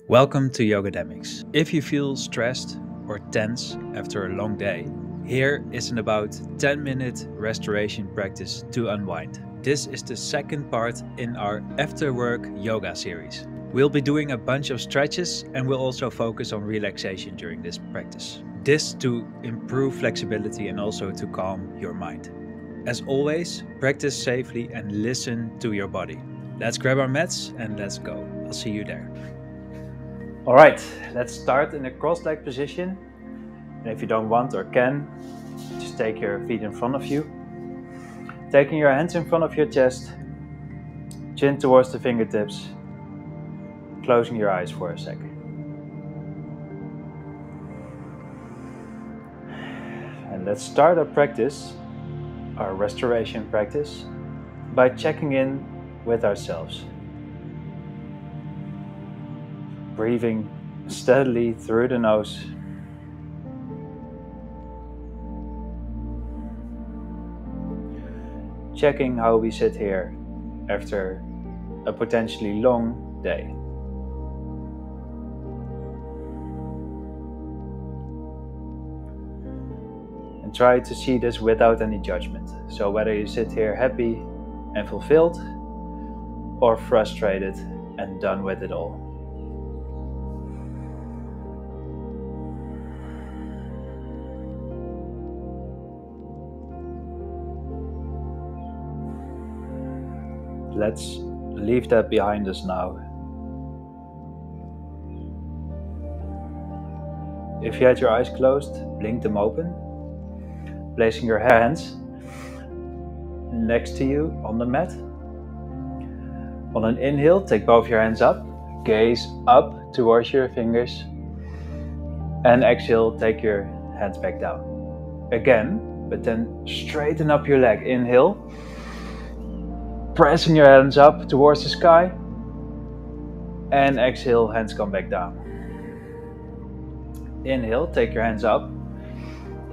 Welcome to Yogademics. If you feel stressed or tense after a long day, here is an about 10-minute restoration practice to unwind. This is the second part in our After Work Yoga series. We'll be doing a bunch of stretches and we'll also focus on relaxation during this practice. This to improve flexibility and also to calm your mind. As always, practice safely and listen to your body. Let's grab our mats and let's go. I'll see you there. Alright, let's start in a cross-legged position. And if you don't want or can, just take your feet in front of you. Taking your hands in front of your chest, chin towards the fingertips, closing your eyes for a second. And let's start our practice, our restoration practice, by checking in with ourselves. Breathing steadily through the nose. Checking how we sit here after a potentially long day. And try to see this without any judgment. So whether you sit here happy and fulfilled or frustrated and done with it all. Let's leave that behind us now. If you had your eyes closed, blink them open. Placing your hands next to you on the mat. On an inhale, take both your hands up. Gaze up towards your fingers. And exhale, take your hands back down. Again, but then straighten up your leg. Inhale. Pressing your hands up towards the sky. And exhale, hands come back down. Inhale, take your hands up.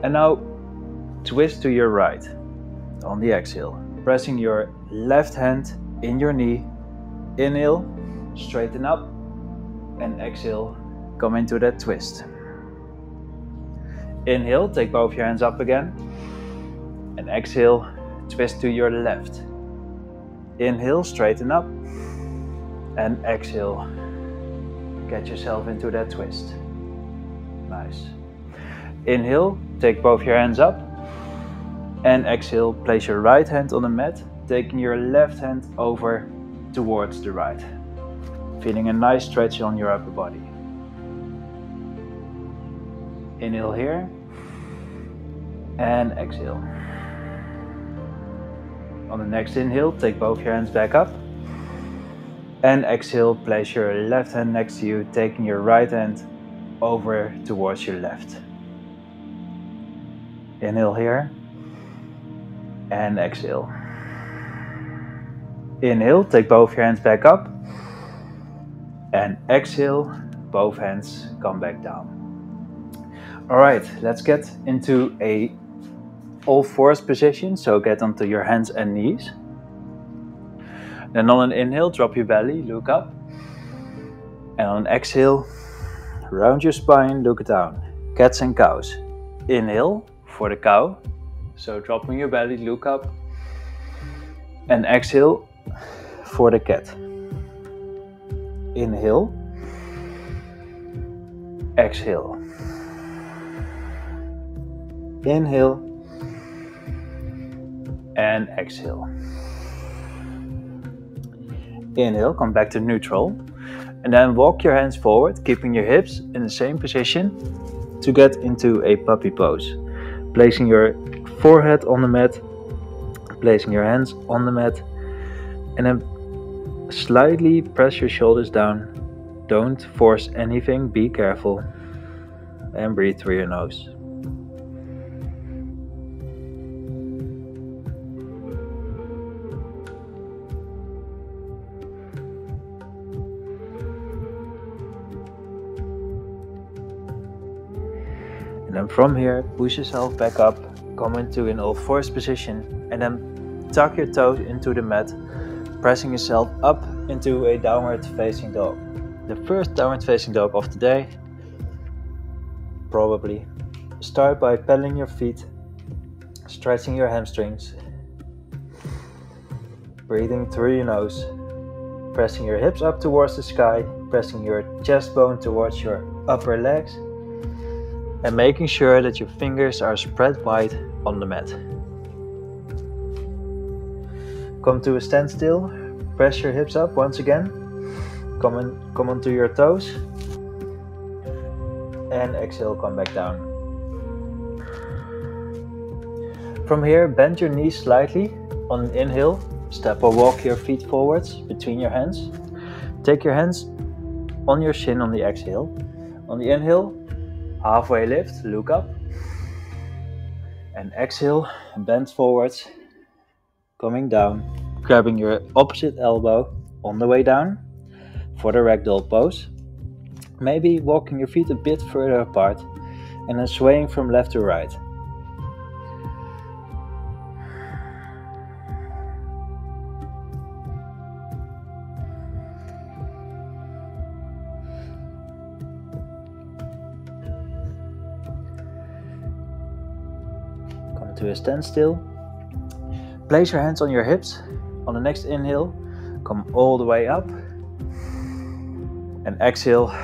And now twist to your right on the exhale. Pressing your left hand in your knee. Inhale, straighten up. And exhale, come into that twist. Inhale, take both your hands up again. And exhale, twist to your left. Inhale, straighten up, and exhale, get yourself into that twist. Nice. Inhale, take both your hands up, and exhale, place your right hand on the mat, taking your left hand over towards the right. Feeling a nice stretch on your upper body. Inhale here, and exhale. On the next inhale, take both your hands back up. And exhale, place your left hand next to you, taking your right hand over towards your left. Inhale here. And exhale. Inhale, take both your hands back up. And exhale, both hands come back down. Alright, let's get into a all fours position, so get onto your hands and knees. Then on an inhale, drop your belly, look up. And on an exhale, round your spine, look down. Cats and cows. Inhale for the cow, so dropping your belly, look up. And exhale for the cat. Inhale. Exhale. Inhale. And exhale. Inhale, come back to neutral. And then walk your hands forward, keeping your hips in the same position to get into a puppy pose. Placing your forehead on the mat, placing your hands on the mat, and then slightly press your shoulders down. Don't force anything, be careful. And breathe through your nose. And then from here, push yourself back up, come into an all fours position, and then tuck your toes into the mat, pressing yourself up into a downward facing dog. The first downward facing dog of the day. Probably. Start by pedaling your feet, stretching your hamstrings, breathing through your nose, pressing your hips up towards the sky, pressing your chest bone towards your upper legs, and making sure that your fingers are spread wide on the mat. Come to a standstill, press your hips up once again, come onto your toes, and exhale, come back down. From here, bend your knees slightly. On an inhale, step or walk your feet forwards between your hands. Take your hands on your shin on the exhale. On the inhale, halfway lift, look up. And exhale, bend forwards, coming down, grabbing your opposite elbow on the way down for the ragdoll pose. Maybe walking your feet a bit further apart and then swaying from left to right. Come to a standstill. Place your hands on your hips. On the next inhale, come all the way up. And exhale,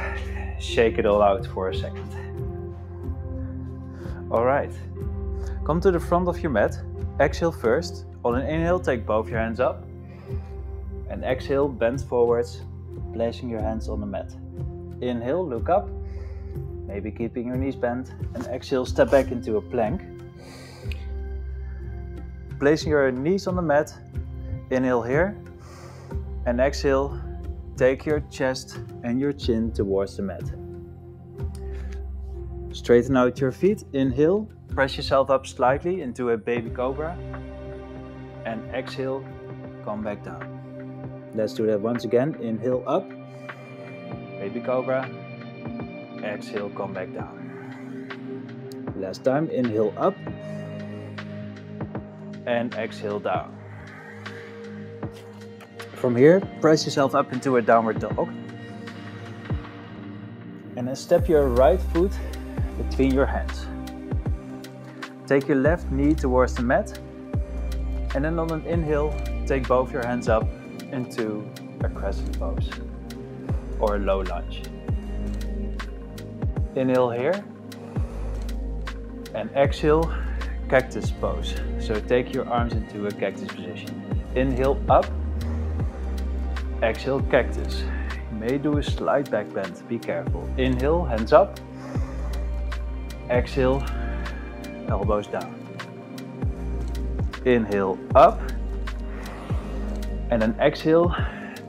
shake it all out for a second. Alright, come to the front of your mat. Exhale first. On an inhale, take both your hands up. And exhale, bend forwards, placing your hands on the mat. Inhale, look up, maybe keeping your knees bent. And exhale, step back into a plank. Placing your knees on the mat, inhale here, and exhale, take your chest and your chin towards the mat. Straighten out your feet, inhale, press yourself up slightly into a baby cobra, and exhale, come back down. Let's do that once again, inhale up, baby cobra, exhale, come back down. Last time, inhale up, and exhale down. From here, press yourself up into a downward dog. And then step your right foot between your hands. Take your left knee towards the mat. And then on an inhale, take both your hands up into a crescent pose or a low lunge. Inhale here. And exhale, cactus pose. So take your arms into a cactus position. Inhale up, exhale cactus. You may do a slight back bend, be careful. Inhale, hands up, exhale, elbows down. Inhale up, and then exhale,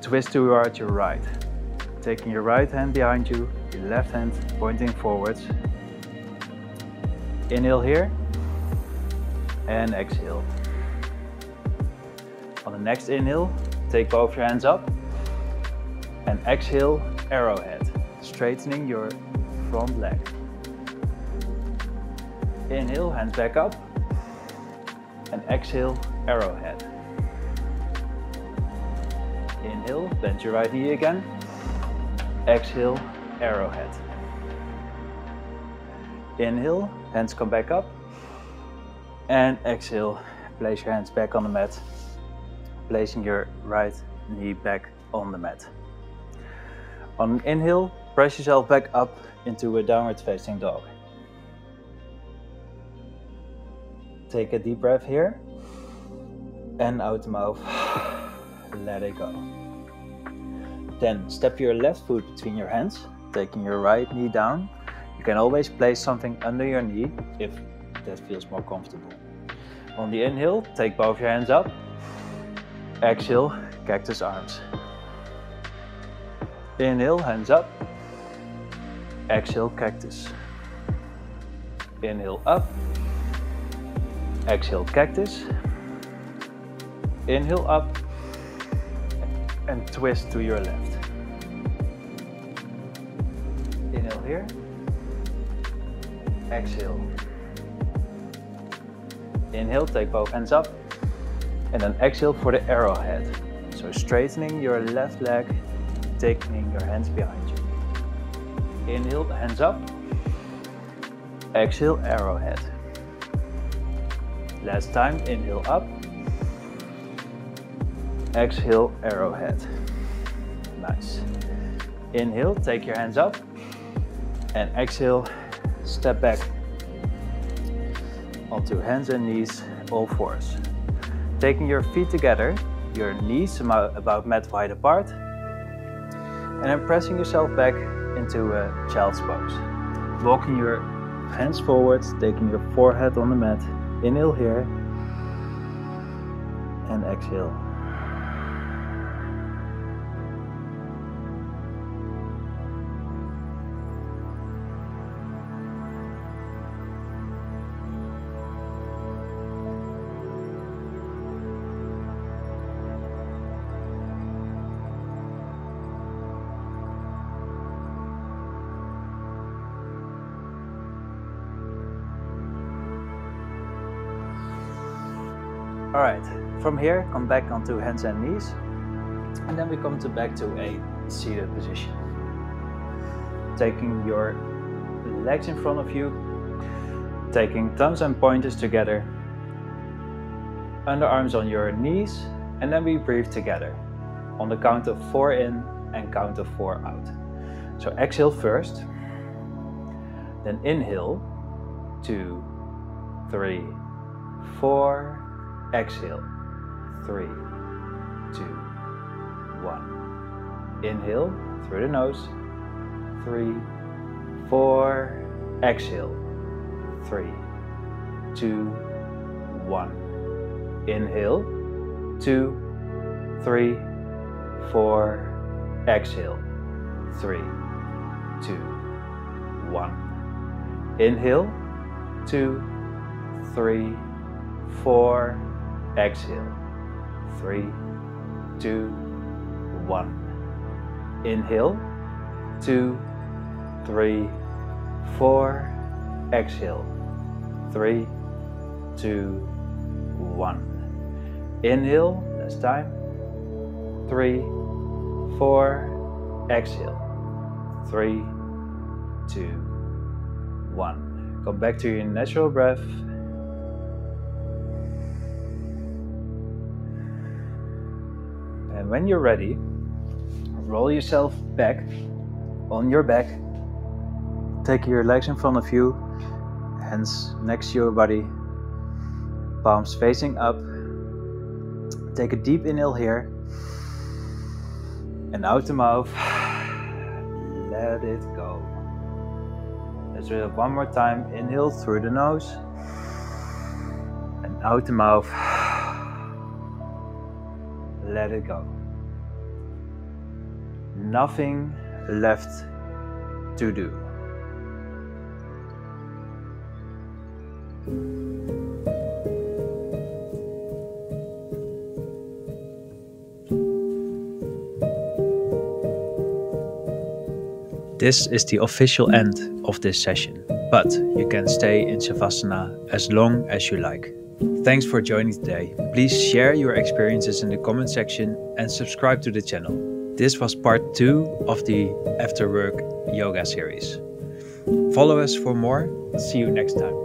twist toward your right. Taking your right hand behind you, your left hand pointing forwards. Inhale here, and exhale. On the next inhale, take both your hands up and exhale, arrowhead, straightening your front leg. Inhale, hands back up and exhale, arrowhead. Inhale, bend your right knee again. Exhale, arrowhead. Inhale, hands come back up. And exhale, place your hands back on the mat, placing your right knee back on the mat. On an inhale, press yourself back up into a downward facing dog. Take a deep breath here, and out the mouth, let it go. Then step your left foot between your hands, taking your right knee down. You can always place something under your knee if that feels more comfortable. On the inhale, take both your hands up. Exhale, cactus arms. Inhale, hands up. Exhale, cactus. Inhale up. Exhale, cactus. Inhale up. And twist to your left. Inhale here. Exhale. Inhale, take both hands up. And then exhale for the arrowhead. So straightening your left leg, taking your hands behind you. Inhale, hands up. Exhale, arrowhead. Last time, inhale up. Exhale, arrowhead. Nice. Inhale, take your hands up. And exhale, step back onto hands and knees, all fours. Taking your feet together, your knees about mat wide apart. And then pressing yourself back into a child's pose. Walking your hands forward, taking your forehead on the mat. Inhale here. And exhale. Alright, from here, come back onto hands and knees. And then we come back to a seated position. Taking your legs in front of you. Taking thumbs and pointers together. Underarms on your knees. And then we breathe together. On the count of 4 in and count of 4 out. So exhale first. Then inhale. 2, 3, 4. Exhale, 3, 2, 1. Inhale through the nose, 3, 4. Exhale, 3, 2, 1. Inhale, 2, 3, 4. Exhale, 3, 2, 1. Inhale, 2, 3, 4. Exhale, 3, 2, 1. Inhale, 2, 3, 4. Exhale, 3, 2, 1. Inhale, last time. 3, 4. Exhale, 3, 2, 1. Come back to your natural breath. And when you're ready, roll yourself back on your back. Take your legs in front of you, hands next to your body, palms facing up. Take a deep inhale here, and out the mouth, let it go. Let's do it one more time. Inhale through the nose, and out the mouth. Let it go. Nothing left to do. This is the official end of this session, but you can stay in Savasana as long as you like. Thanks for joining today. Please share your experiences in the comment section and subscribe to the channel. This was part 2 of the After Work Yoga series. Follow us for more. See you next time.